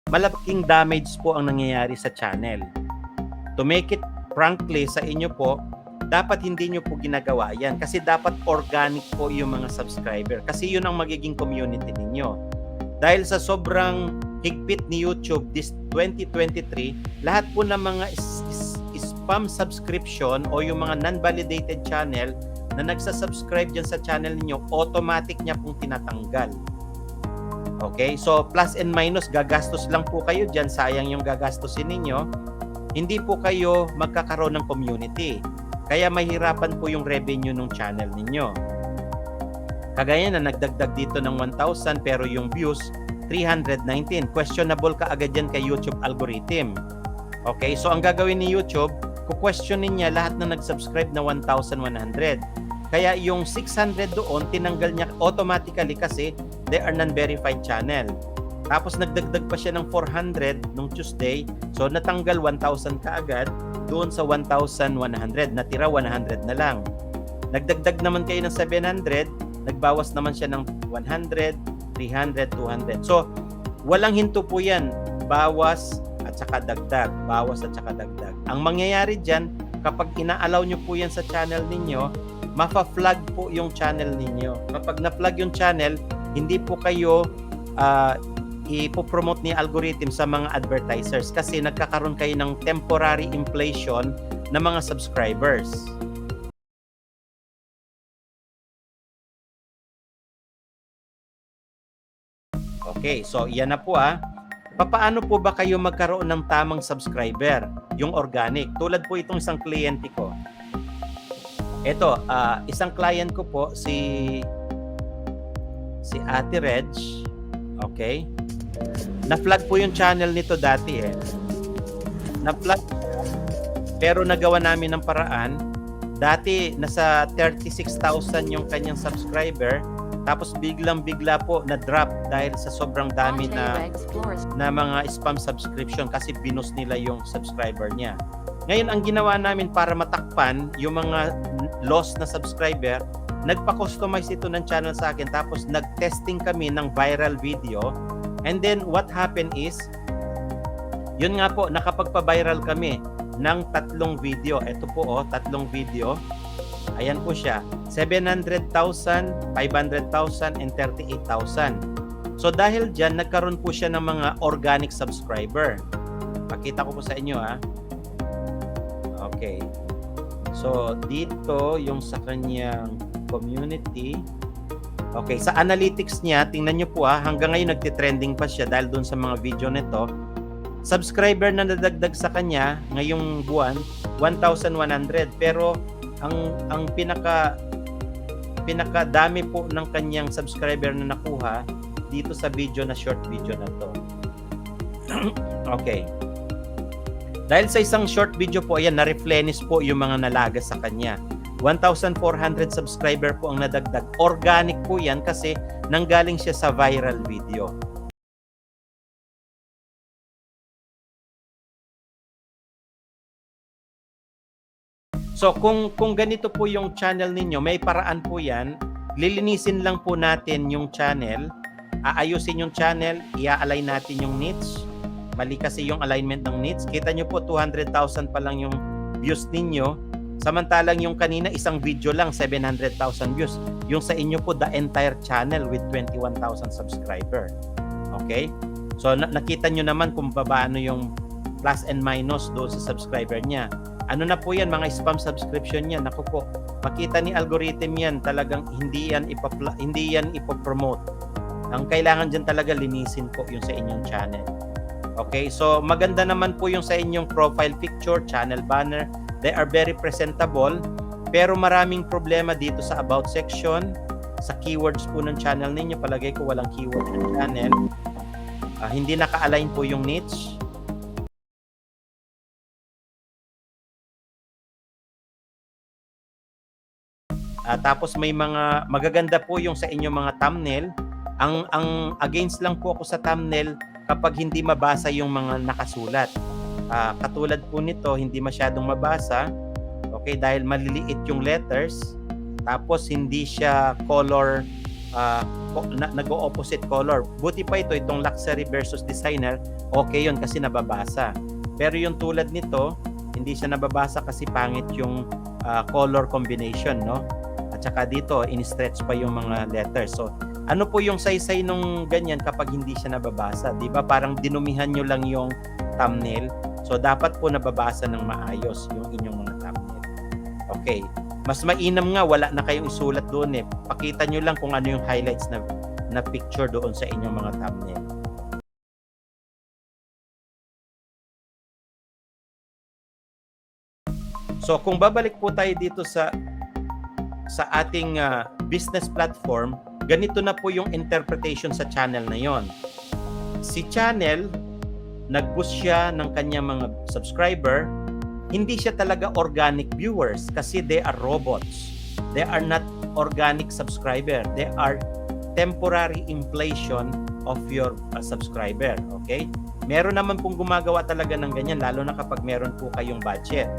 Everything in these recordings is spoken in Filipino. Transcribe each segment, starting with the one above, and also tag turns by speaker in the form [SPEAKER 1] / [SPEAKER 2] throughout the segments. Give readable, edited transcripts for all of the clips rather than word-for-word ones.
[SPEAKER 1] malaking damage po ang nangyayari sa channel. To make it frankly sa inyo po, dapat hindi nyo po ginagawa yan kasi dapat organic po yung mga subscriber kasi yun ang magiging community ninyo. Dahil sa sobrang higpit ni YouTube this 2023, lahat po ng mga spam subscription o yung mga non-validated channel na nagsasubscribe dyan sa channel ninyo, automatic niya pong tinatanggal. Okay? So, plus and minus, gagastos lang po kayo dyan. Sayang yung gagastusin ninyo. Hindi po kayo magkakaroon ng community. Kaya mahirapan po yung revenue ng channel ninyo. Kagaya na nagdagdag dito ng 1,000 pero yung views 319. Questionable ka agad yan kay YouTube algorithm. Okay? So, ang gagawin ni YouTube, kukwestiyonin niya lahat na nag-subscribe na 1,100. Kaya yung 600 doon, tinanggal niya automatically kasi they are non-verified channel. Tapos nagdagdag pa siya ng 400 nung Tuesday. So natanggal 1,000 kaagad doon sa 1,100. Natira 100 na lang. Nagdagdag naman kayo ng 700. Nagbawas naman siya ng 100, 300, 200. So walang hinto po yan. Bawas at saka dagdag. Bawas at saka dagdag. Ang mangyayari dyan, kapag ina-allow nyo po yan sa channel ninyo, mafa-flag po yung channel ninyo. Kapag na-flag yung channel, hindi po kayo ipopromote ni algorithm sa mga advertisers kasi nagkakaroon kayo ng temporary inflation ng mga subscribers. Okay, so yan na po Papaano po ba kayo magkaroon ng tamang subscriber? Yung organic. Tulad po itong isang kliyente ko. Ito, isang client ko po, si Ate Reg. Okay? Na-flag po yung channel nito dati Na-flag pero nagawa namin ng paraan. Dati, nasa 36,000 yung kanyang subscriber. Tapos biglang-bigla po na-drop dahil sa sobrang dami na mga spam subscription kasi binus nila yung subscriber niya. Ngayon, ang ginawa namin para matakpan yung mga lost na subscriber, nagpa-customize ito ng channel sa akin tapos nag-testing kami ng viral video. And then, what happened is, yun nga po, nakapagpa-viral kami ng 3 video. Ito po, 3 video. Ayan po siya. 700,000, 500,000, and 38,000. So, dahil dyan, nagkaroon po siya ng mga organic subscriber. Pakita ko po sa inyo, Okay. So, dito, yung sa kanyang community. Okay, sa analytics niya, tingnan nyo po hanggang ngayon nagtitrending pa siya dahil doon sa mga video nito. Subscriber na nadagdag sa kanya ngayong buwan, 1,100. Pero, ang pinaka-dami po ng kanyang subscriber na nakuha dito sa video na short video na to. Okay. Dahil sa isang short video po, ayan, na-replenish po yung mga nalaga sa kanya. 1,400 subscriber po ang nadagdag. Organic po yan kasi nanggaling siya sa viral video. So kung ganito po yung channel ninyo, may paraan po yan. Lilinisin lang po natin yung channel. Aayusin yung channel, i-align natin yung niche. Mali kasi yung alignment ng niche. Kita nyo po 200,000 pa lang yung views ninyo. Samantalang yung kanina isang video lang 700,000 views. Yung sa inyo po the entire channel with 21,000 subscriber. Okay? So nakita nyo naman kung paano yung plus and minus doon sa subscriber niya. Ano na po yan, mga spam subscription niya. Naku po, makita ni algorithm yan, talagang hindi yan ipopromote. Ang kailangan dyan talaga linisin po yung sa inyong channel. Okay, so maganda naman po yung sa inyong profile picture, channel banner. They are very presentable. Pero maraming problema dito sa about section, sa keywords po ng channel ninyo. Palagay ko walang keyword ng channel. Hindi naka-align po yung niche. Tapos may mga magaganda po yung sa inyong mga thumbnail. Ang against lang po ako sa thumbnail kapag hindi mabasa yung mga nakasulat. Katulad po nito, hindi masyadong mabasa. Okay, dahil maliliit yung letters. Tapos hindi siya color nag-opposite color. Buti pa itong luxury versus designer, okay yun kasi nababasa. Pero yung tulad nito, hindi siya nababasa kasi pangit yung color combination, no? At saka dito, in-stretch pa yung mga letters. So, ano po yung saysay nung ganyan kapag hindi siya nababasa? Di ba parang dinumihan nyo lang yung thumbnail? So, dapat po nababasa ng maayos yung inyong mga thumbnail. Okay. Mas mainam nga, wala na kayong isulat doon eh. Pakita nyo lang kung ano yung highlights na picture doon sa inyong mga thumbnail. So kung babalik po tayo dito sa ating business platform, ganito na po yung interpretation sa channel na yon. Si channel, nag-boost siya ng kanyang mga subscriber, hindi siya talaga organic viewers kasi they are robots. They are not organic subscriber. They are temporary inflation of your subscriber. Okay? Meron naman pong gumagawa talaga ng ganyan, lalo na kapag meron po kayong budget.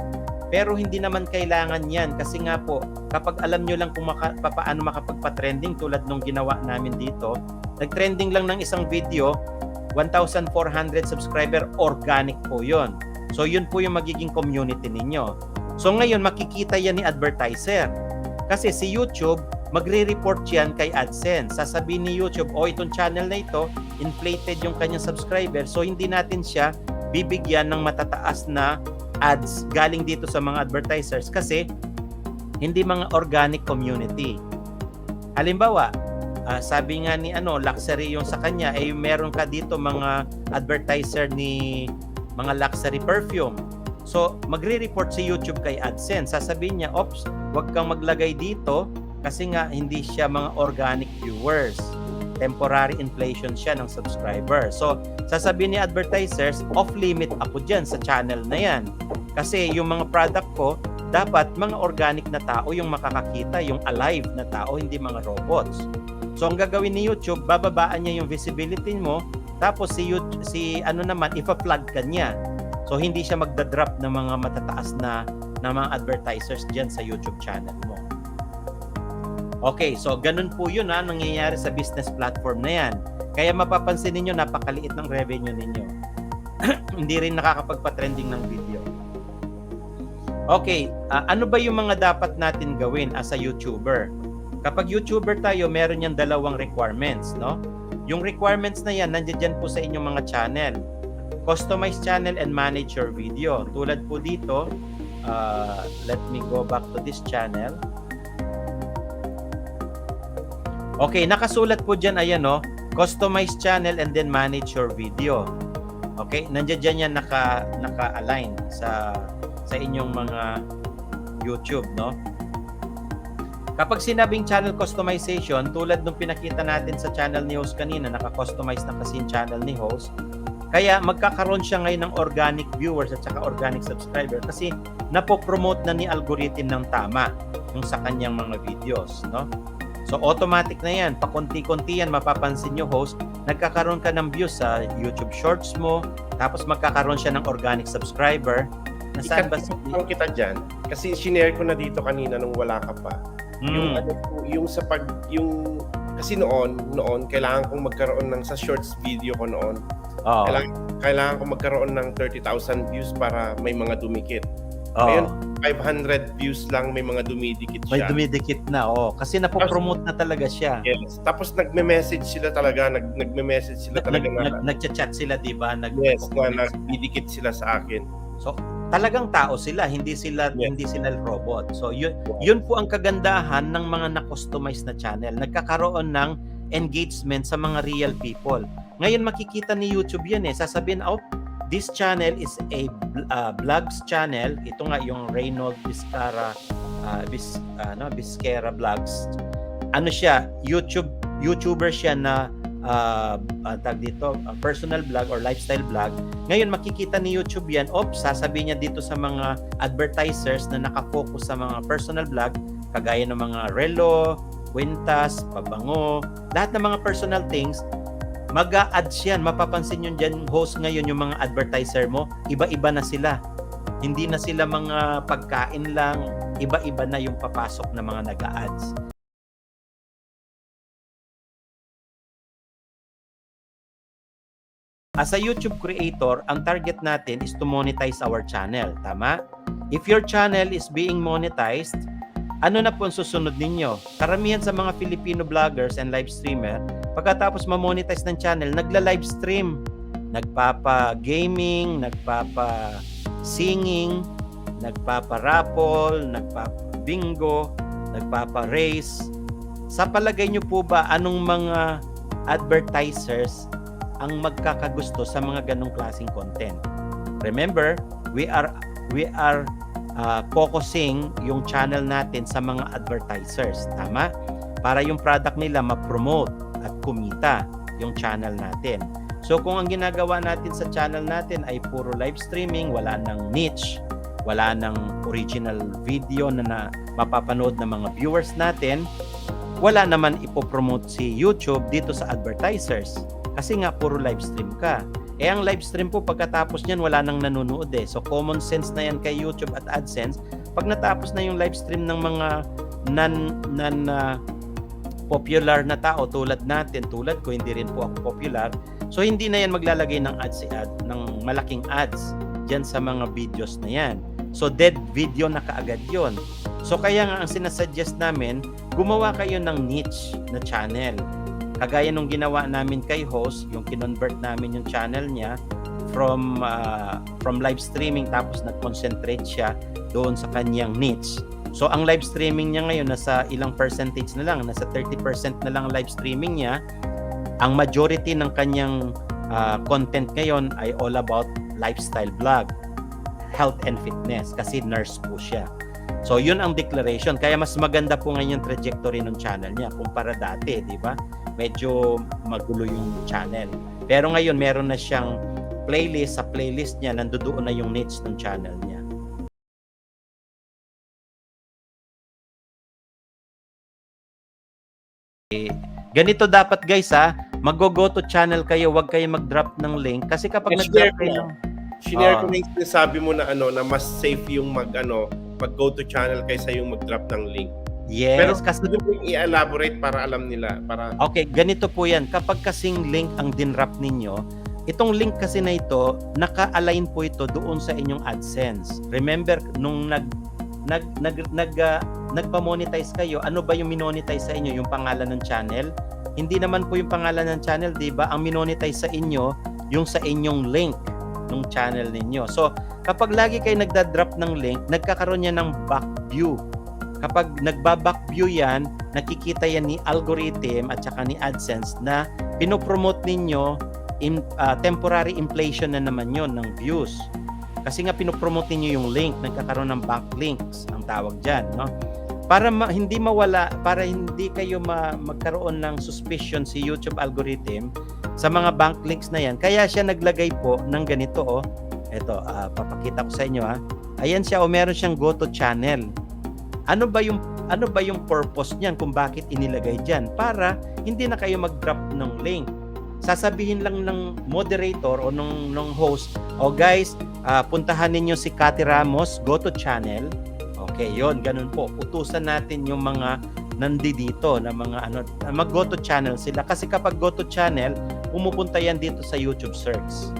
[SPEAKER 1] Pero hindi naman kailangan yan kasi nga po, kapag alam nyo lang kung paano makapagpa-trending tulad nung ginawa namin dito, nag-trending lang ng isang video, 1,400 subscriber, organic po yon. So yun po yung magiging community ninyo. So ngayon makikita yan ni advertiser. Kasi si YouTube, magre-report yan kay AdSense. Sasabihin ni YouTube, itong channel na ito, inflated yung kanyang subscriber. So hindi natin siya bibigyan ng matataas na ads galing dito sa mga advertisers kasi hindi mga organic community. Halimbawa, sabi nga ni luxury yung sa kanya, meron ka dito mga advertiser ni mga luxury perfume. So, magre-report si YouTube kay AdSense. Sasabihin niya, "Ops, wag kang maglagay dito kasi nga hindi siya mga organic viewers. Temporary inflation siya ng subscriber." So, sasabihin ni advertisers, off-limit ako dyan sa channel na yan. Kasi yung mga product ko, dapat mga organic na tao yung makakakita, yung alive na tao, hindi mga robots. So, ang gagawin ni YouTube, bababaan niya yung visibility mo, tapos naman, ipa-plug ka niya. So, hindi siya magdadrop ng mga matataas na mga advertisers dyan sa YouTube channel mo. Okay, so ganun po yun nangyayari sa business platform na yan. Kaya mapapansin ninyo, napakaliit ng revenue ninyo. Hindi rin nakakapagpa-trending ng video. Okay, ano ba yung mga dapat natin gawin as a YouTuber? Kapag YouTuber tayo, meron yung dalawang requirements, no? Yung requirements na yan, nandiyan po sa inyong mga channel. Customize channel and manage your video. Tulad po dito, let me go back to this channel. Okay, nakasulat po dyan, ayan customize channel and then manage your video. Okay, nandiyan yan naka-align sa inyong mga YouTube, no? Kapag sinabing channel customization, tulad nung pinakita natin sa channel ni host kanina, naka-customize na kasi yung channel ni host. Kaya magkakaroon siya ngayon ng organic viewers at saka organic subscriber kasi napopromote na ni algorithm ng tama yung sa kanyang mga videos, no? So automatic na yan, pakunti-kunti yan, mapapansin nyo host, nagkakaroon ka ng views sa YouTube Shorts mo, tapos magkakaroon siya ng organic subscriber.
[SPEAKER 2] Nasaan ba kita dyan? Kasi shinare ko na dito kanina nung wala ka pa. Kasi noon kailangan kong magkaroon ng sa shorts video ko noon. Kailangan kong magkaroon ng 30,000 views para may mga dumikit. Ngayon 500 views lang, may mga dumidikit siya.
[SPEAKER 1] May dumidikit na, kasi napopromote na talaga siya.
[SPEAKER 2] Yes. Tapos nagme-message sila talaga, nagme-message sila talaga
[SPEAKER 1] nagchat-chat sila, 'di ba?
[SPEAKER 2] Nagdidikit sila sa akin.
[SPEAKER 1] So, talagang tao sila, hindi sila robot. So, yun po ang kagandahan ng mga na-customize na channel. Nagkakaroon ng engagement sa mga real people. Ngayon makikita ni YouTube yan sasabihin, this channel is a vlogs channel. Ito nga yung Reynold Vizcara Vlogs. Ano siya? YouTuber siya na personal vlog or lifestyle vlog. Ngayon makikita ni YouTube yan, sasabihin niya dito sa mga advertisers na nakafocus sa mga personal vlog, kagaya ng mga relo, kwintas, pabango, lahat ng mga personal things, mag-a-ads yan. Mapapansin nyo dyan, host ngayon, yung mga advertiser mo, iba-iba na sila. Hindi na sila mga pagkain lang, iba-iba na yung papasok na mga nag-a-ads. as a YouTube creator, ang target natin is to monetize our channel. Tama? If your channel is being monetized, ano na po ang susunod ninyo? Karamihan sa mga Filipino vloggers and live streamer, pagkatapos ma-monetize ng channel, nagla-live stream. Nagpapa-gaming, nagpapa-singing, nagpapa-raffle, nagpapa-bingo, nagpapa-race. Sa palagay nyo po ba, anong mga advertisers ang magkakagusto sa mga ganong klaseng content? Remember, we are focusing yung channel natin sa mga advertisers, tama? Para yung product nila ma-promote at kumita yung channel natin. So kung ang ginagawa natin sa channel natin ay puro live streaming, wala nang niche, wala nang original video na mapapanood ng mga viewers natin, wala naman ipopromote si YouTube dito sa advertisers. Kasi nga puro live stream ka. Ang live stream po pagkatapos niyan wala nang nanonood eh. So common sense na yan kay YouTube at AdSense. Pag natapos na yung live stream ng mga popular na tao tulad natin, tulad ko, hindi rin po ako popular. So hindi na yan maglalagay ng ng malaking ads diyan sa mga videos na yan. So dead video na kaagad yon. So kaya nga ang sinasuggest namin, gumawa kayo ng niche na channel. Kagaya nung ginawa namin kay host, yung kinonvert namin yung channel niya from live streaming tapos nag-concentrate siya doon sa kanyang niche. So ang live streaming niya ngayon nasa ilang percentage na lang, nasa 30% na lang live streaming niya. Ang majority ng kanyang content ngayon ay all about lifestyle vlog, health and fitness kasi nurse po siya. So yun ang declaration. Kaya mas maganda po ngayon yung trajectory ng channel niya kumpara dati, di ba? Medyo magulo yung channel. Pero ngayon meron na siyang playlist, sa playlist niya nandoon na yung niche ng channel niya. Ganito dapat guys mag-go to channel kayo, wag kayo mag-drop ng link kasi kapag nag-drop kayo ng
[SPEAKER 2] Shinare ko na yung sinasabi mo na na mas safe yung mag-go to channel kaysa yung mag-drop ng link.
[SPEAKER 1] Yes,
[SPEAKER 2] pero
[SPEAKER 1] kasi
[SPEAKER 2] yung i-elaborate para alam nila.
[SPEAKER 1] Okay, ganito po yan. Kapag kasing link ang dinrap ninyo, itong link kasi na ito, naka-align po ito doon sa inyong AdSense. Remember, nung nagpa-monetize kayo, ano ba yung minonetize sa inyo? Yung pangalan ng channel? Hindi naman po yung pangalan ng channel, di ba? Ang minonetize sa inyo, yung sa inyong link ng channel ninyo. So, kapag lagi kayo nagda-drop ng link, nagkakaroon yan ng back view. Kapag nagba-back view yan, nakikita yan ni algorithm at saka ni AdSense na pinopromote ninyo temporary inflation na naman yon ng views. Kasi nga pinopromote ninyo yung link, nagkakaroon ng backlinks ang tawag dyan, no? Para hindi mawala, para hindi kayo magkaroon ng suspicion si YouTube algorithm sa mga backlinks na yan. Kaya siya naglagay po ng ganito, Ito, papakita ko sa inyo, Ayan siya, meron siyang go to channel. Ano ba yung purpose niyan kung bakit inilagay diyan? Para hindi na kayo mag-drop ng link. Sasabihin lang ng moderator o ng host, guys, puntahan ninyo si Cathy Ramos, go to channel. Okay, yon, ganun po. Utusan natin yung mga nandito na mga mag-go to channel sila. Kasi kapag go to channel, pumupunta yan dito sa YouTube search.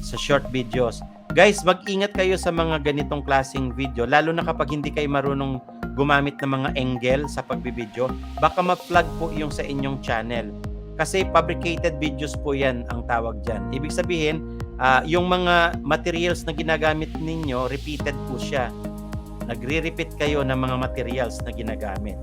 [SPEAKER 1] Sa short videos. Guys, mag-ingat kayo sa mga ganitong klaseng video, lalo na kapag hindi kayo marunong gumamit ng mga angle sa pagbibideo, baka ma-flag po yung sa inyong channel. Kasi fabricated videos po yan ang tawag dyan. Ibig sabihin, yung mga materials na ginagamit ninyo, repeated po siya. Nagre-repeat kayo ng mga materials na ginagamit.